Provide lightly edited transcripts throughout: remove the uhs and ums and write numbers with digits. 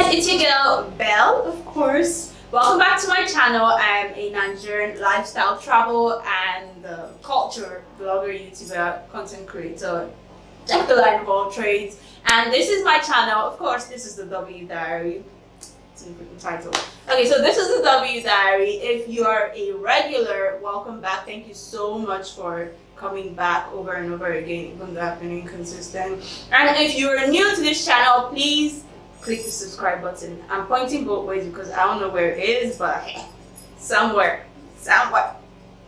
guys, it's your girl Belle, of course. Welcome back to my channel. I'm a Nigerian lifestyle, travel, and culture blogger, YouTuber, content creator, jack the line of all trades. And this is my channel. Of course, this is the W Diary. It's in the title. Okay, so this is the W Diary. If you are a regular, welcome back. Thank you so much for coming back over and over again, even though I've been inconsistent. And if you're new to this channel, please click the subscribe button. I'm pointing both ways because I don't know where it is, but hey, somewhere,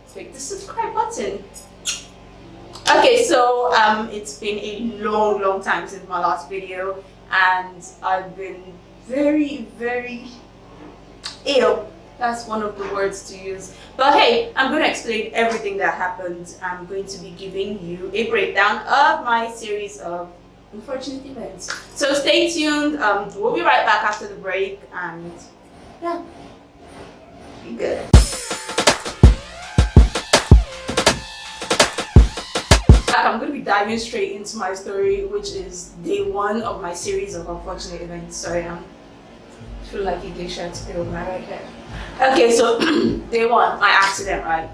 click the subscribe button. Okay, so it's been a long time since my last video, and I've been very ill. That's one of the words to use. But hey, I'm going to explain everything that happened. I'm going to be giving you a breakdown of my series of unfortunate events. So stay tuned. We'll be right back after the break, and yeah, be good. I'm going to be diving straight into my story, which is day one of my series of unfortunate events. Sorry, I feel like a geisha today with my right hair. Okay, so day one, my accident, right?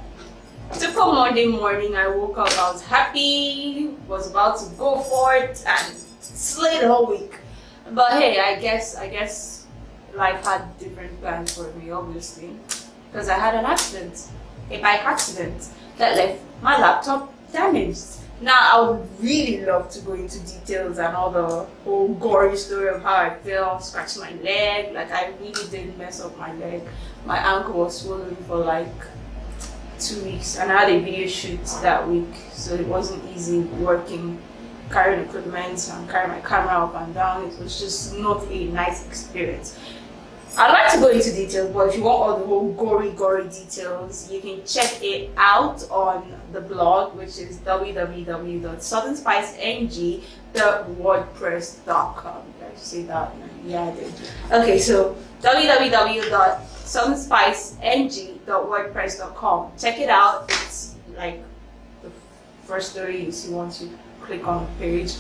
Typical Monday morning, I woke up, I was happy, was about to go for it and slay the whole week. But hey, I guess life had different plans for me, obviously, because I had an accident, a bike accident that left my laptop damaged. Now, I would really love to go into details and all the whole gory story of how I fell, scratched my leg. Like, I really did mess up my leg. My ankle was swollen for like 2 weeks, and I had a video shoot that week, so it wasn't easy working, carrying equipment and carrying my camera up and down. It was just not a nice experience. I'd like to go into details, but if you want all the whole gory details, you can check it out on the blog, which is www.southernspiceng.wordpress.com. Did I say that? Yeah, I did. Okay, so www.southernspiceng.wordpress.com. Check it out. It's like the first story you see once you click on the page.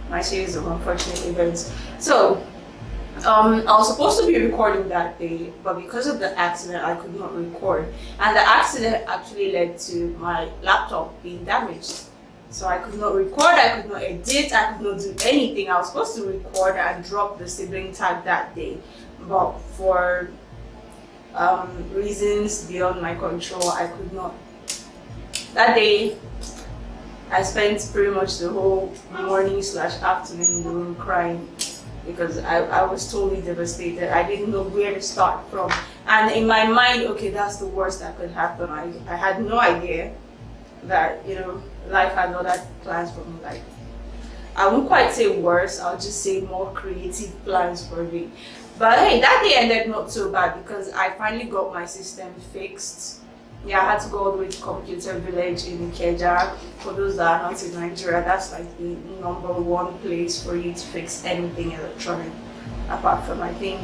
My series of unfortunate events. So I was supposed to be recording that day, but because of the accident, I could not record. And the accident actually led to my laptop being damaged. So I could not record, I could not edit, I could not do anything. I was supposed to record and drop the sibling tag that day, but for reasons beyond my control, I could not. That day, I spent pretty much the whole morning/afternoon in the room crying, because I was totally devastated. I didn't know where to start from. And in my mind, okay, that's the worst that could happen. I had no idea that, you know, life had other plans for me. Like, I won't quite say worse, I'll just say more creative plans for me. But hey, that day ended not so bad because I finally got my system fixed. Yeah, I had to go all the way to Computer Village in Ikeja. For those that are not in Nigeria, that's like the #1 place for you to fix anything electronic. Apart from, I think,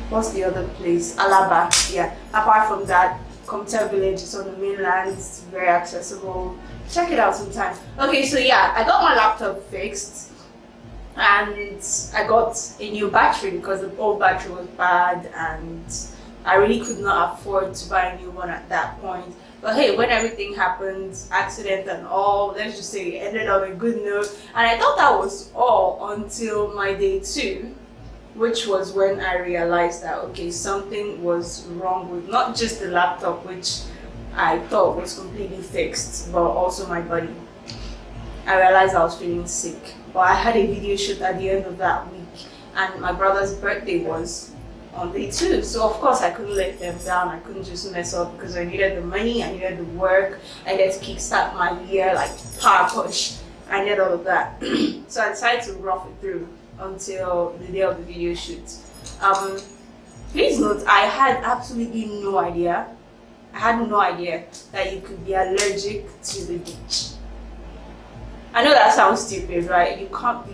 what's the other place? Alaba. Yeah. Apart from that, Computer Village is on the mainland. It's very accessible. Check it out sometime. Okay, so yeah, I got my laptop fixed, and I got a new battery because the old battery was bad, and I really could not afford to buy a new one at that point. But hey, when everything happened, accident and all, let's just say it ended on a good note. And I thought that was all until my day 2, which was when I realized that, okay, something was wrong with not just the laptop, which I thought was completely fixed, but also my body. I realized I was feeling sick. But I had a video shoot at the end of that week, and my brother's birthday was on day 2, so of course I couldn't let them down. I couldn't just mess up because I needed the money, I needed the work, I needed to kickstart my year, like power push, I needed all of that. So I decided to rough it through until the day of the video shoot. Please note, I had absolutely no idea. I had no idea that you could be allergic to the beach. I know that sounds stupid, right? You can't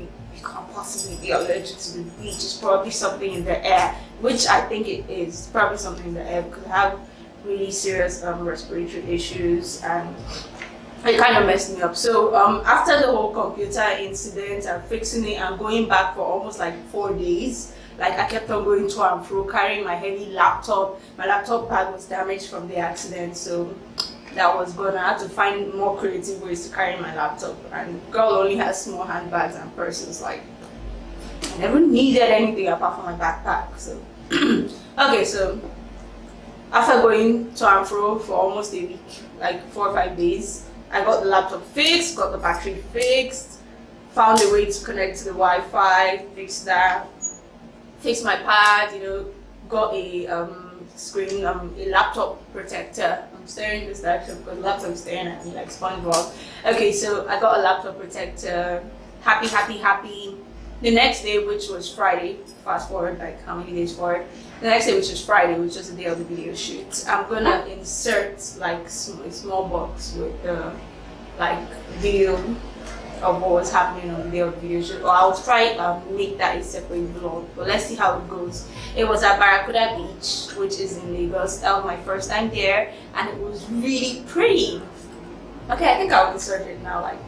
possibly be allergic to the beach. It's probably something in the air, which I think it is. Probably something in the air because I have really serious respiratory issues, and it kind of messed me up. So after the whole computer incident and fixing it and going back for almost like 4 days, like I kept on going to and fro, carrying my heavy laptop. My laptop bag was damaged from the accident, so that was gone. I had to find more creative ways to carry my laptop. And girl only has small handbags and purses. Like, I never needed anything apart from my backpack. So okay, so after going to and fro for almost a week, like 4 or 5 days, I got the laptop fixed, got the battery fixed, found a way to connect to the Wi-Fi, fixed that, fixed my pad, you know, got a screen, a laptop protector. I'm staring in this direction because the laptop is staring at me like SpongeBob. Okay, so I got a laptop protector. Happy. The next day, which was Friday, fast forward like how many days forward? The next day, which was Friday, which was the day of the video shoot, I'm gonna insert like a small box with the like video of what was happening on the day of the video shoot. Or I'll try make that a separate vlog, but let's see how it goes. It was at Barracuda Beach, which is in Lagos. That was my first time there, and it was really pretty. Okay, I think I'll insert it now. Like,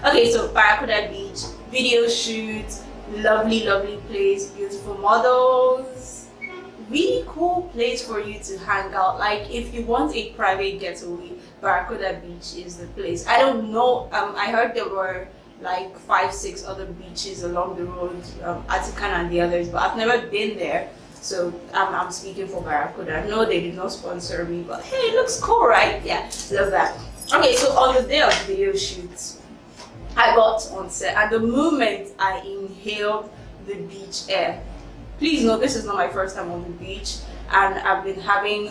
okay, so Barracuda Beach, video shoot, lovely place, beautiful models, really cool place for you to hang out. Like, if you want a private getaway, Barracuda Beach is the place. I don't know, I heard there were like 5-6 other beaches along the road, Atikan and the others, but I've never been there, so I'm speaking for Barracuda. No, they did not sponsor me, but hey, it looks cool, right? Yeah, love that. Okay, so on the day of the video shoot, I got on set, and the moment I inhaled the beach air, please note this is not my first time on the beach, and I've been having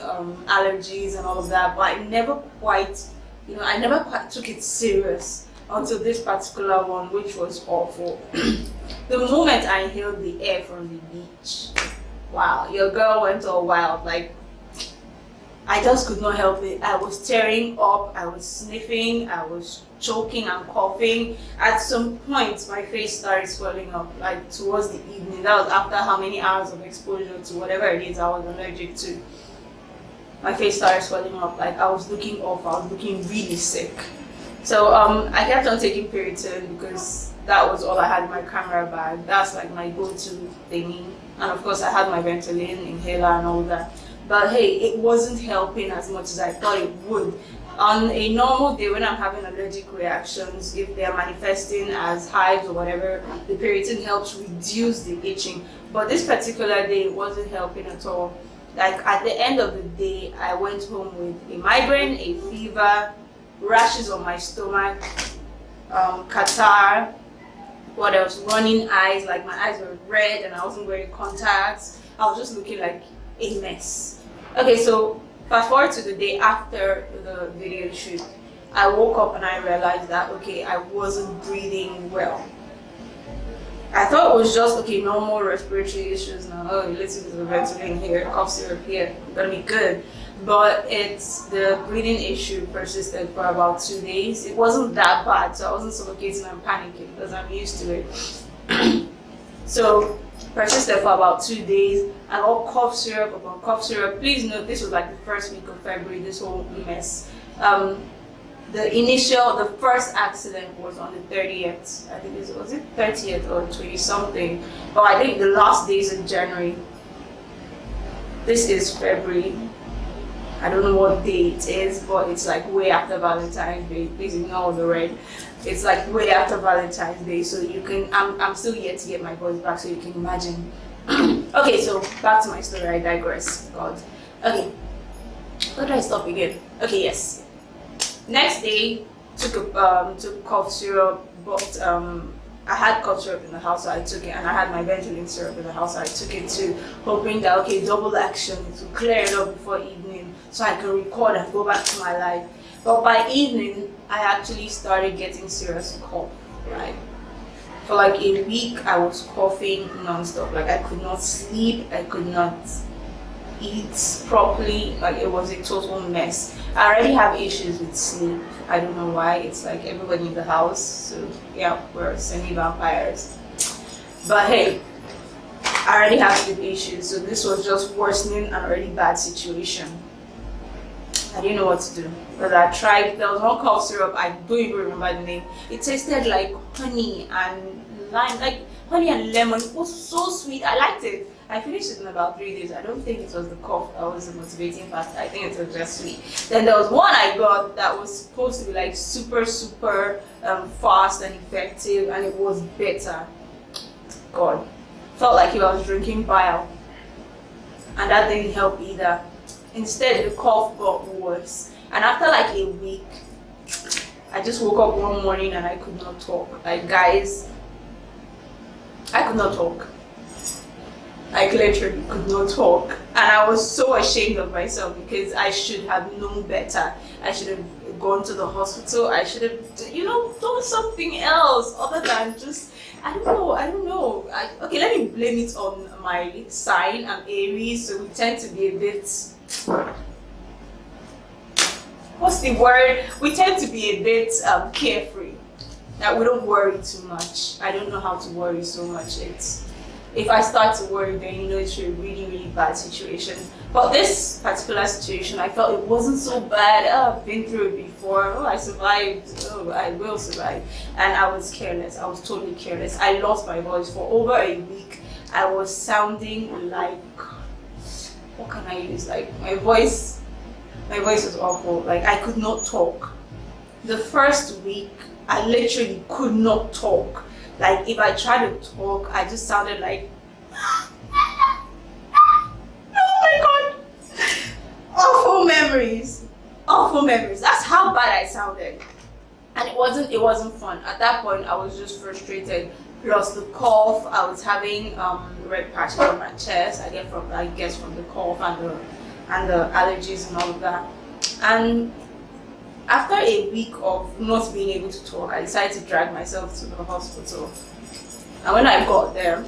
allergies and all of that, but I never quite, you know, I never quite took it serious until this particular one, which was awful. The moment I inhaled the air from the beach, wow, your girl went all wild. Like, I just could not help it. I was tearing up, I was sniffing, I was choking and coughing. At some point, my face started swelling up, like towards the evening. That was after how many hours of exposure to whatever it is I was allergic to. My face started swelling up, like I was looking off, I was looking really sick. So I kept on taking Piriton because that was all I had in my camera bag. That's like my go-to thingy. And of course I had my Ventolin, inhaler and all that. But hey, it wasn't helping as much as I thought it would. On a normal day when I'm having allergic reactions, if they are manifesting as hives or whatever, the Piriton helps reduce the itching. But this particular day, it wasn't helping at all. Like at the end of the day, I went home with a migraine, a fever, rashes on my stomach, catarrh, what else, running eyes, like my eyes were red and I wasn't wearing contacts. I was just looking like a mess. Okay, so fast forward to the day after the video shoot, I woke up and I realized that, okay, I wasn't breathing well. I thought it was just, okay, normal respiratory issues now. Oh, you listen to the Ventolin here, cough syrup here, gonna be good. But it's the breathing issue persisted for about 2 days. It wasn't that bad, so I wasn't suffocating and panicking because I'm used to it. So persisted for about 2 days. I got cough syrup upon cough syrup. Please note this was like the first week of February, this whole mess. The first accident was on the 30th. I think was it 30th or 20 something. But I think the last days of January. This is February. I don't know what day it is, but it's like way after Valentine's Day. Please ignore the red. It's like way after Valentine's Day, so you can, I'm still yet to get my voice back, so you can imagine. Okay, so back to my story, I digress. God. Okay, where did I stop again? Okay, yes. Next day, took cough syrup, but I had cough syrup in the house, so I took it, and I had my Ventolin syrup in the house, so I took it too, hoping that, okay, double action to clear it up before evening, so I can record and go back to my life. But by evening, I actually started getting serious cough, right? For like a week, I was coughing non-stop. Like I could not sleep, I could not eat properly, like it was a total mess. I already have issues with sleep. I don't know why. It's like everybody in the house, so yeah, we're semi-vampires. But hey, I already have sleep issues, so this was just worsening an already bad situation. I didn't know what to do. But I tried, there was one cough syrup, I don't even remember the name. It tasted like honey and lime, like honey and lemon. It was so sweet, I liked it. I finished it in about 3 days. I don't think it was the cough that was the motivating factor. I think it was just sweet. Then there was one I got that was supposed to be like super fast and effective, and it was bitter. God, felt like if I was drinking bile, and that didn't help either. Instead, the cough got worse, and after like a week, I just woke up one morning and I could not talk. Like, guys, I could not talk. I literally could not talk, and I was so ashamed of myself because I should have known better. I should have gone to the hospital. I should have, done something else other than just, I don't know. Okay, let me blame it on my sign. I'm Aries, so we tend to be a bit, what's the word? We tend to be a bit carefree. That we don't worry too much. I don't know how to worry so much. If I start to worry, then it's a really bad situation. But this particular situation, I felt it wasn't so bad. I've been through it before. I survived. I will survive. And I was careless. I was totally careless. I lost my voice for over a week. I was sounding like, what can I use? Like my voice was awful. Like I could not talk. The first week, I literally could not talk. Like if I tried to talk, I just sounded like, oh my God, awful memories. That's how bad I sounded, and it wasn't fun. At that point, I was just frustrated. Plus the cough, I was having red patches on my chest. I guess from the cough and the allergies and all of that. And after a week of not being able to talk, I decided to drag myself to the hospital. And when I got there,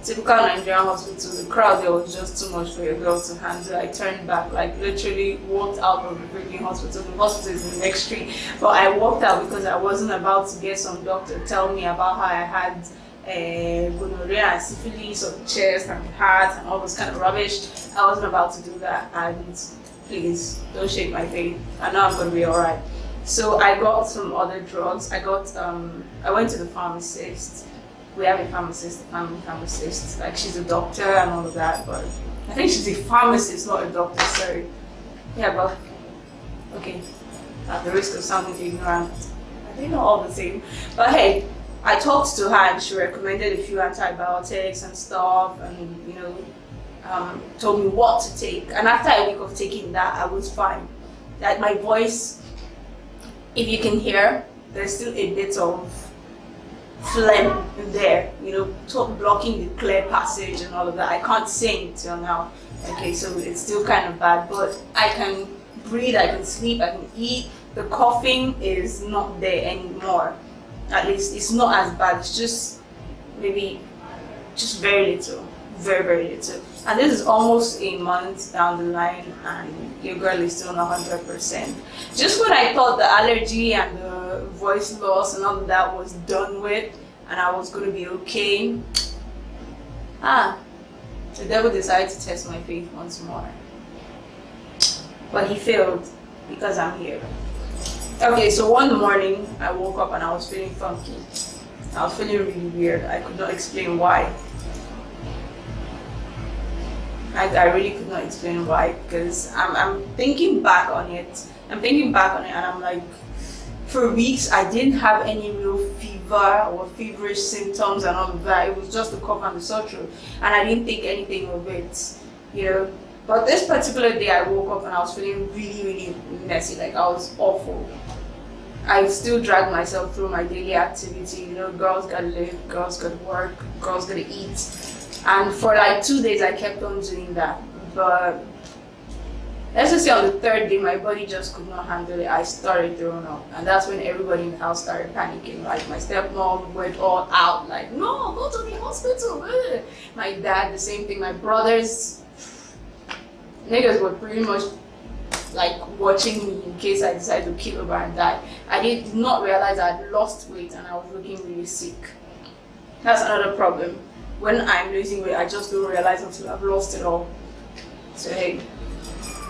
typical Nigerian hospital, the crowd there was just too much for your girl to handle. I turned back, like literally walked out of the freaking hospital. The hospital is in the next street. But I walked out because I wasn't about to get some doctor tell me about how I had gonorrhea and syphilis of the chest and the heart and all this kind of rubbish. I wasn't about to do that. And please don't shake my faith. I know I'm gonna be alright. So I got some other drugs. I went to the pharmacist. We have a family pharmacist. Like she's a doctor and all of that, but I think she's a pharmacist, not a doctor. Sorry. Yeah, but okay. At the risk of sounding ignorant, I think they're all the same. But hey, I talked to her and she recommended a few antibiotics and stuff, and told me what to take. And after a week of taking that, I was fine. Like my voice, if you can hear, there's still a bit of phlegm in there, blocking the clear passage and all of that. I can't sing till now. Okay, so it's still kind of bad, but I can breathe, I can sleep, I can eat. The coughing is not there anymore. At least it's not as bad. It's just maybe just very little. Very little. And this is almost a month down the line and your girl is still not 100%. Just when I thought the allergy and the voice loss and all of that was done with and I was going to be okay, the devil decided to test my faith once more. But he failed because I'm here. Okay, so one morning I woke up and I was feeling funky. I was feeling really weird. I could not explain why. I really could not explain why, because I'm thinking back on it. And I'm like, for weeks I didn't have any real fever or feverish symptoms and all of that. It was just the cough and the sore throat, and I didn't think anything of it, But this particular day I woke up and I was feeling really messy, like I was awful. I still drag myself through my daily activity, girls gotta live, girls gotta work, girls gotta eat. And for like 2 days I kept on doing that. But let's just say on the third day my body just could not handle it. I started throwing up. And that's when everybody in the house started panicking. Like my stepmom went all out, like, no, go to the hospital. My dad, the same thing. My brothers, niggas were pretty much like watching me in case I decided to kill over and die. I did not realize I had lost weight and I was looking really sick. That's another problem. When I'm losing weight, I just don't realize until I've lost it all. So hey.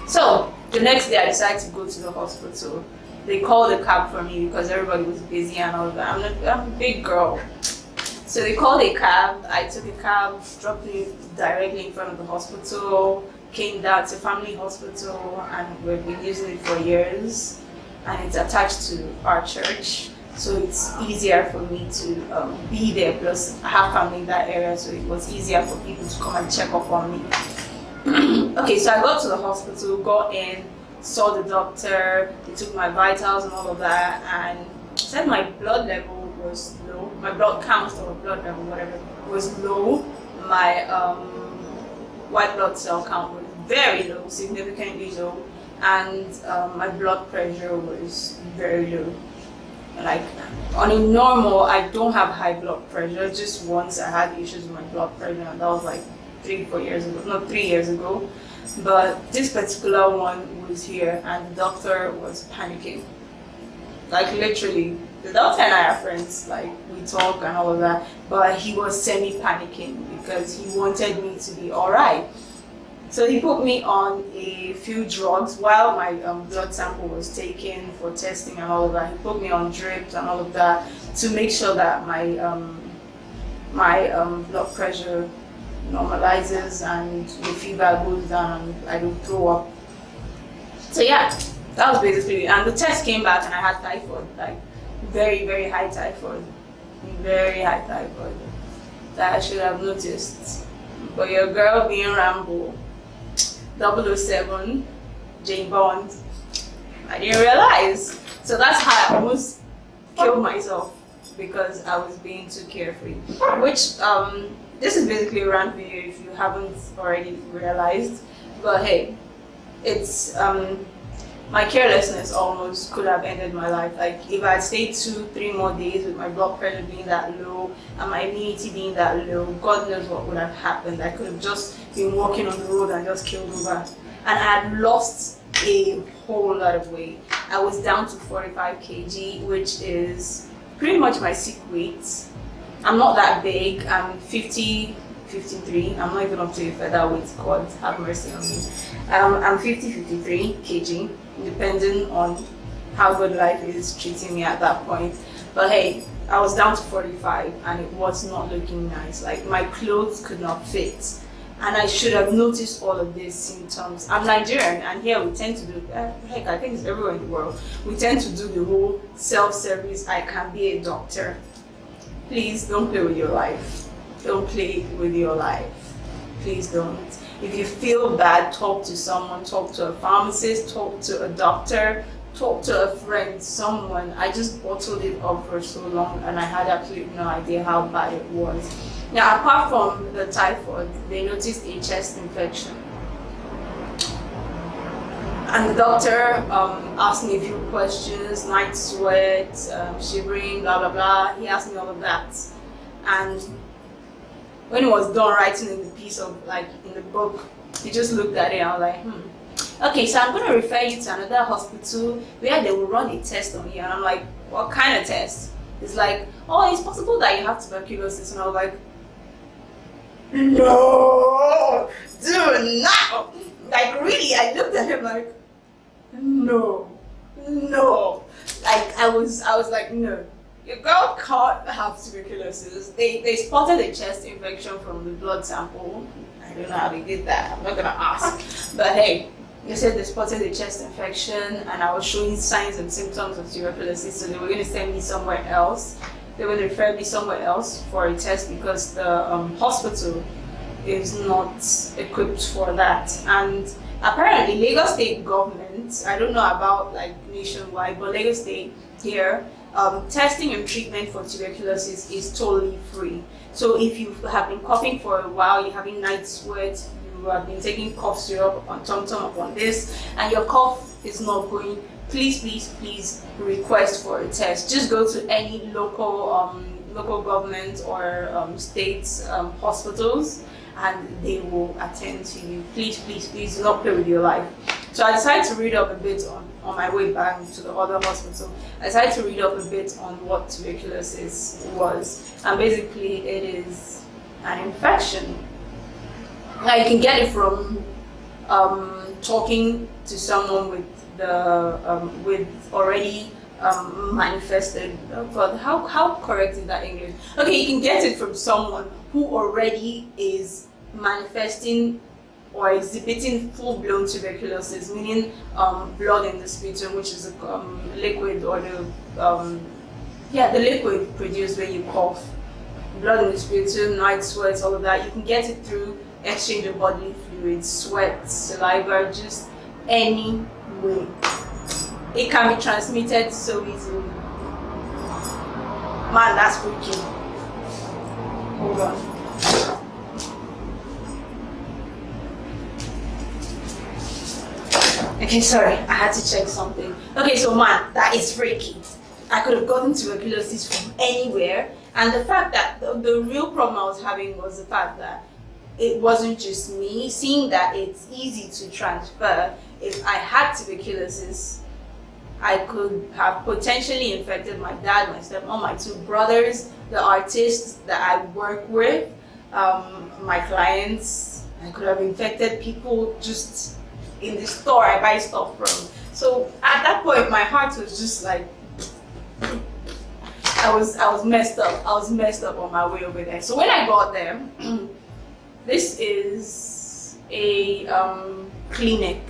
So The next day I decided to go to the hospital. They called a cab for me because everybody was busy and all that. I'm a big girl. So they called a cab. I took a cab, dropped me directly in front of the hospital, came down to family hospital, and we've been using it for years. And it's attached to our church, so it's easier for me to be there. Plus, I have family in that area, so it was easier for people to come and check up on me. Okay, so I got to the hospital, got in, saw the doctor, they took my vitals and all of that, and said my blood level was low, my blood count or blood level, whatever, was low. My white blood cell count was very low, significantly low, and my blood pressure was very low. Like, on a normal, I don't have high blood pressure. Just once I had issues with my blood pressure, and that was like 3 years ago. But this particular one was here, and the doctor was panicking. Like, literally, the doctor and I are friends, like, we talk and all of that, but he was semi-panicking because he wanted me to be alright. So he put me on a few drugs while my blood sample was taken for testing and all of that. He put me on drips and all of that to make sure that my blood pressure normalizes and the fever goes down and I don't throw up. So yeah, that was basically it. And the test came back and I had typhoid, like very, very high typhoid. Very high typhoid. That I should have noticed. But your girl being Rambo, 007, Jane Bond, I didn't realize. So that's how I almost killed myself because I was being too carefree. Which, this is basically a rant video if you haven't already realized. But hey, it's, my carelessness almost could have ended my life. Like, if I had stayed 2-3 more days with my blood pressure being that low and my immunity being that low, God knows what would have happened. I could have just been walking on the road and just killed over. And I had lost a whole lot of weight. I was down to 45 kg, which is pretty much my sick weight. I'm not that big. I'm 53. I'm not even up to a feather weight. God have mercy on me. I'm 53 kg, depending on how good life is treating me at that point. But hey, I was down to 45 and it was not looking nice. Like, my clothes could not fit. And I should have noticed all of these symptoms. I'm Nigerian, and here we tend to do, heck, I think it's everywhere in the world, we tend to do the whole self-service, I can be a doctor. Please don't play with your life. Don't play with your life. Please don't. If you feel bad, talk to someone, talk to a pharmacist, talk to a doctor, talk to a friend, someone. I just bottled it up for so long and I had absolutely no idea how bad it was. Now, apart from the typhoid, they noticed a chest infection. And the doctor asked me a few questions, night sweat, shivering, blah, blah, blah. He asked me all of that. And when he was done writing in the piece of, like, in the book, he just looked at it and I was like, okay, so I'm going to refer you to another hospital where they will run a test on you. And I'm like, what kind of test? It's like, oh, it's possible that you have tuberculosis. And I was like, no, dude, no. Like, really, I looked at him like, no. Like, I was like, no. Your girl can't have tuberculosis. They spotted a chest infection from the blood sample. I don't know how they did that. I'm not gonna ask. But hey, they said they spotted a chest infection and I was showing signs and symptoms of tuberculosis, so they were gonna send me somewhere else. They would refer me somewhere else for a test because the hospital is not equipped for that. And apparently Lagos State government, I don't know about like nationwide, but Lagos State here, testing and treatment for tuberculosis is totally free. So if you have been coughing for a while, you're having night sweat, you have been taking cough syrup on TomTom upon this, and your cough is not going, please request for a test. Just go to any local government or state hospitals and they will attend to you. Please do not play with your life. So I decided to read up a bit on my way back to the other hospital. I decided to read up a bit on what tuberculosis was. And basically it is an infection. Now you can get it from talking to someone with already manifested. Oh God, how correct is that English? Okay, you can get it from someone who already is manifesting or exhibiting full-blown tuberculosis, meaning blood in the sputum, which is a liquid, or the liquid produced when you cough. Blood in the sputum, night sweats, all of that. You can get it through exchange of bodily fluids, sweat, saliva, just any way. It can be transmitted so easily. Man, that's freaky. Hold on. Okay, sorry, I had to check something. Okay, so man, that is freaky. I could have gotten tuberculosis from anywhere, and the fact that the real problem I was having was the fact that it wasn't just me. Seeing that it's easy to transfer, if I had tuberculosis, I could have potentially infected my dad, my stepmom, my two brothers, the artists that I work with, my clients. I could have infected people just in the store I buy stuff from. So at that point, my heart was just like, I was messed up. I was messed up on my way over there. So when I got there, this is a clinic,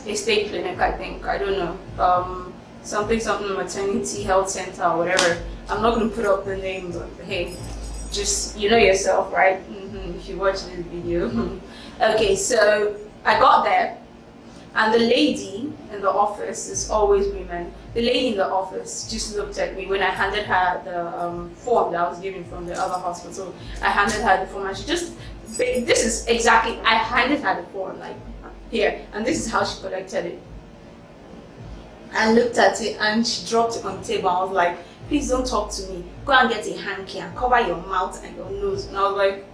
a state clinic, I think. I don't know. Something maternity health center or whatever. I'm not going to put up the name, but hey, just you know yourself, right? If you watch this video. Okay, so I got there, and the lady in the office, is always women. The lady in the office just looked at me when I handed her the form that I was given from the other hospital. I handed her the form, and she just, this is exactly, I handed her the form, like here, and this is how she collected it. And looked at it, and she dropped it on the table. I was like, please don't talk to me. Go and get a hanky and cover your mouth and your nose. And I was like,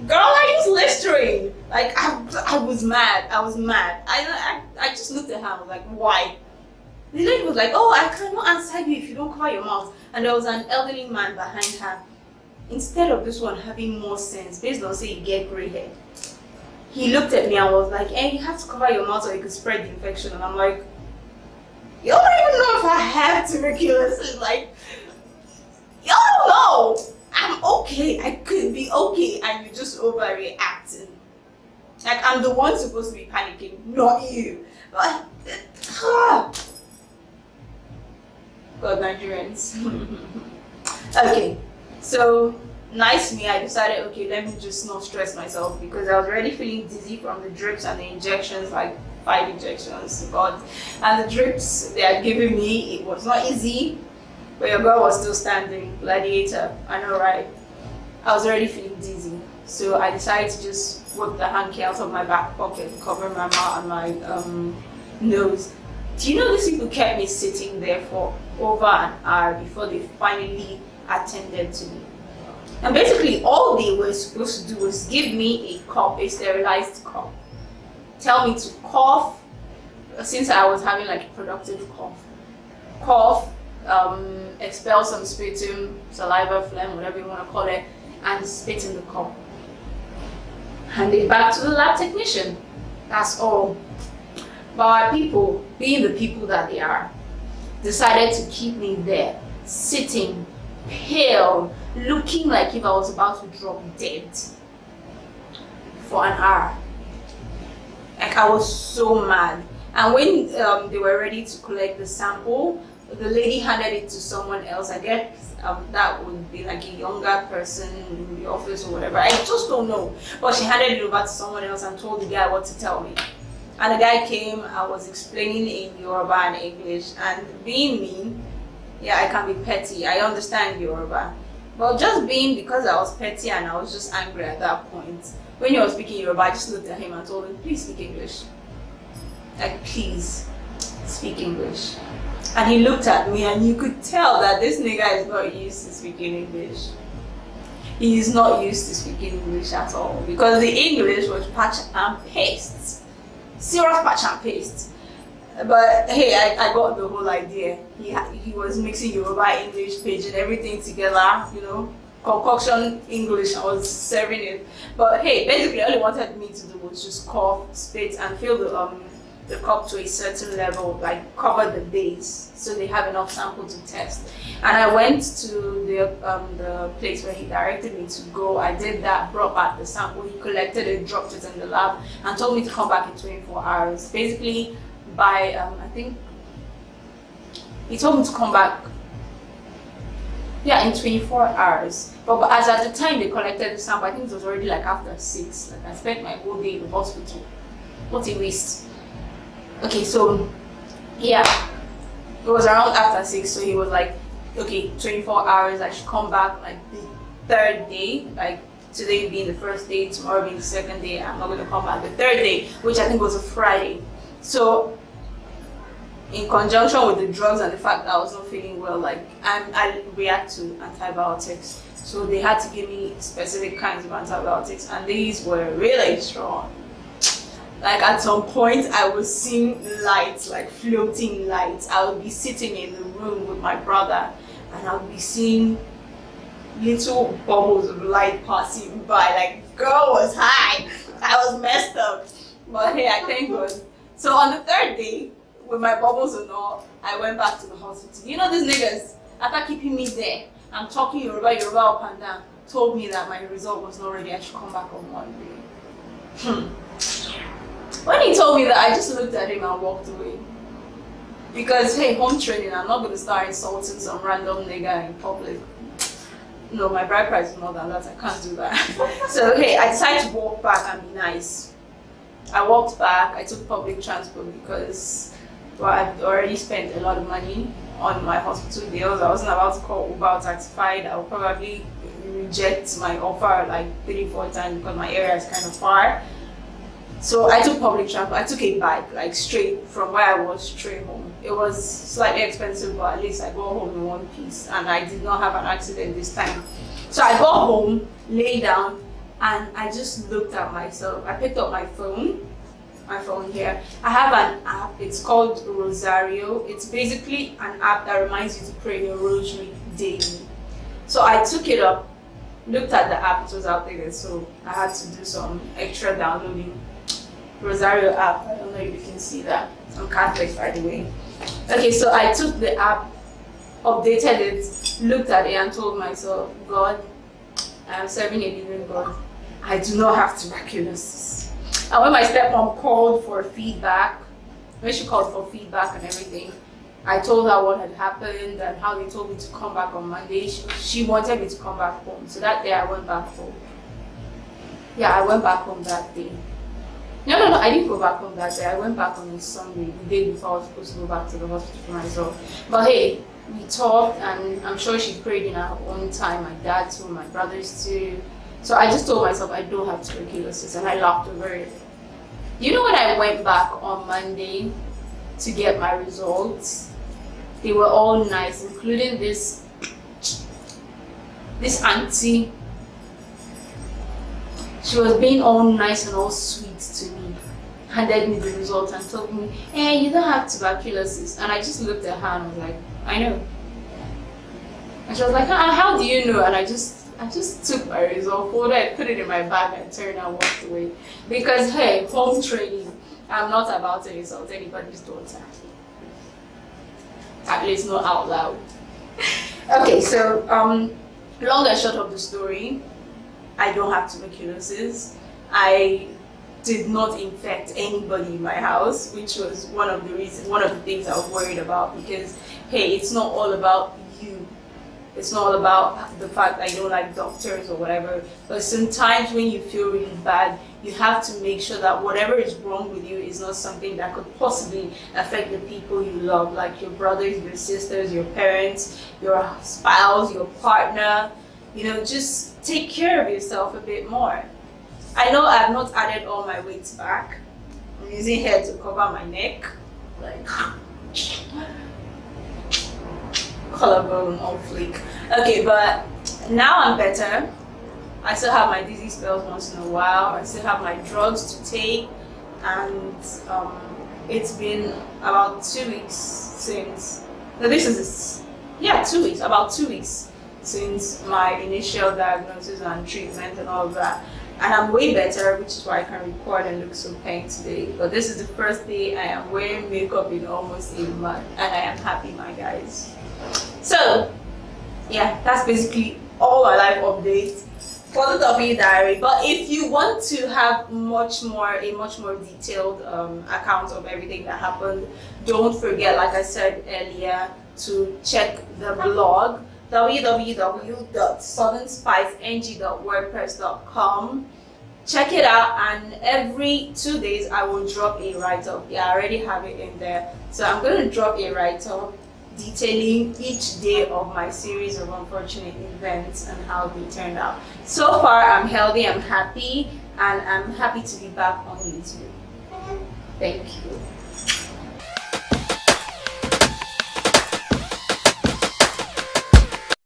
girl, I use Listerine. Like, I was mad. I was mad. I just looked at her. I was like, why? The lady was like, oh, I cannot answer you if you don't cover your mouth. And there was an elderly man behind her. Instead of this one having more sense, based on say you get gray hair, he looked at me and was like, hey, you have to cover your mouth or you could spread the infection. And I'm like, you don't even know if I have tuberculosis. Like, you don't know. I'm okay. I could be okay, and you're just overreacting. Like, I'm the one supposed to be panicking, not you. But, God, Nigerians. Okay, so nice me. I decided, okay, let me just not stress myself, because I was already feeling dizzy from the drips and the injections, like 5 injections, God. And the drips they had given me, it was not easy. But your girl was still standing, gladiator, I know, right? I was already feeling dizzy. So I decided to just whip the hanky out of my back pocket, cover my mouth and my nose. Do you know these people kept me sitting there for over an hour before they finally attended to me? And basically all they were supposed to do was give me a cup, a sterilized cup. Tell me to cough, since I was having like a productive cough, expel some sputum, saliva, phlegm, whatever you want to call it, and spit in the cup. Hand it back to the lab technician. That's all. But our people, being the people that they are, decided to keep me there, sitting, pale, looking like if I was about to drop dead for an hour. Like, I was so mad. And when they were ready to collect the sample, the lady handed it to someone else. I guess that would be like a younger person in the office or whatever. I just don't know. But she handed it over to someone else and told the guy what to tell me. And the guy came, I was explaining in Yoruba and English. And being me, yeah, I can be petty. I understand Yoruba. But just being, because I was petty and I was just angry at that point, when he was speaking Yoruba, I just looked at him and told him, please speak English. Like, please speak English. And he looked at me, and you could tell that this nigga is not used to speaking English. He is not used to speaking English at all, because the English was patch and paste. Serious patch and paste. But hey, I got the whole idea. He was mixing Yoruba, English, pidgin, everything together, you know, concoction English I was serving it. But hey, basically all he wanted me to do was just cough, spit, and fill the cup to a certain level, like cover the base, so they have enough sample to test. And I went to the place where he directed me to go. I did that, brought back the sample, he collected it, dropped it in the lab, and told me to come back in 24 hours. Basically, by I think he told me to come back, yeah, in 24 hours. But as at the time they collected the sample, I think it was already like after 6. Like I spent my whole day in the hospital. What a waste. Okay, so yeah, it was around after 6, so he was like, okay, 24 hours, I should come back like the 3rd day, like today being the 1st day, tomorrow being the 2nd day, I'm not going to come back the 3rd day, which I think was a Friday. So in conjunction with the drugs and the fact that I was not feeling well, like I react to antibiotics, so they had to give me specific kinds of antibiotics, and these were really strong. Like at some point I was seeing lights, like floating lights. I would be sitting in the room with my brother and I would be seeing little bubbles of light passing by. Like, girl was high. I was messed up. But hey, I thank God. So on the 3rd day, with my bubbles and all, I went back to the hospital. You know, these niggas, after keeping me there, I'm talking Yoruba up and down, told me that my result was not ready, I should come back on Monday. When he told me that, I just looked at him and walked away. Because hey, home training, I'm not going to start insulting some random nigga in public. No, my bride price is more than that, I can't do that. So hey, I decided to walk back and be nice. I walked back, I took public transport because I'd already spent a lot of money on my hospital bills. I wasn't about to call Uber or Taxify. I would probably reject my offer like 3-4 times because my area is kind of far. So I took public transport. I took a bike, like straight from where I was straight home. It was slightly expensive, but at least I got home in one piece, and I did not have an accident this time. So I got home, lay down, and I just looked at myself. I picked up my phone here. I have an app. It's called Rosario. It's basically an app that reminds you to pray your rosary daily. So I took it up, looked at the app. It was outdated, so I had to do some extra downloading. Rosario app, I don't know if you can see that. I'm Catholic, by the way. Okay, so I took the app, updated it, looked at it and told myself, God, I am serving a living God. I do not have tuberculosis. And when my stepmom called for feedback, when she called for feedback and everything, I told her what had happened and how they told me to come back on Monday. She wanted me to come back home. So that day I went back home. Yeah, I went back home that day. No, I didn't go back home that day. I went back on a Sunday, the day before I was supposed to go back to the hospital for myself. But hey, we talked, and I'm sure she prayed in her own time. My dad too, my brothers too. So I just told myself I don't have tuberculosis, and I laughed over it. You know, when I went back on Monday to get my results, they were all nice, including this auntie. She was being all nice and all sweet to me, handed me the results and told me, hey, you don't have tuberculosis. And I just looked at her and I was like, I know. And she was like, how do you know? And I just took my result, folded it, put it in my bag and turned and walked away. Because hey, home training, I'm not about to insult anybody's daughter. At least not out loud. Okay, so long and short of the story, I don't have tuberculosis. I did not infect anybody in my house, which was one of the things I was worried about, because hey, it's not all about you. It's not all about the fact that you don't like doctors or whatever. But sometimes when you feel really bad, you have to make sure that whatever is wrong with you is not something that could possibly affect the people you love, like your brothers, your sisters, your parents, your spouse, your partner. You know, just take care of yourself a bit more. I know I've not added all my weight back. I'm using hair to cover my neck, like collarbone on fleek. Okay, but now I'm better. I still have my dizzy spells once in a while. I still have my drugs to take, and it's been about 2 weeks since. No, this is 2 weeks. About 2 weeks since my initial diagnosis and treatment and all of that. And I'm way better, which is why I can record and look so pink today. But this is the first day I am wearing makeup in almost a month, and I am happy, my guys. So, yeah, that's basically all my life updates for the W diary. But if you want to have a much more detailed account of everything that happened, don't forget, like I said earlier, to check the blog www.southernspiceng.wordpress.com. Check it out, and every 2 days I will drop a write-up. Yeah, I already have it in there. So I'm going to drop a write-up detailing each day of my series of unfortunate events and how they turned out. So far, I'm healthy, I'm happy, and I'm happy to be back on YouTube. Thank you.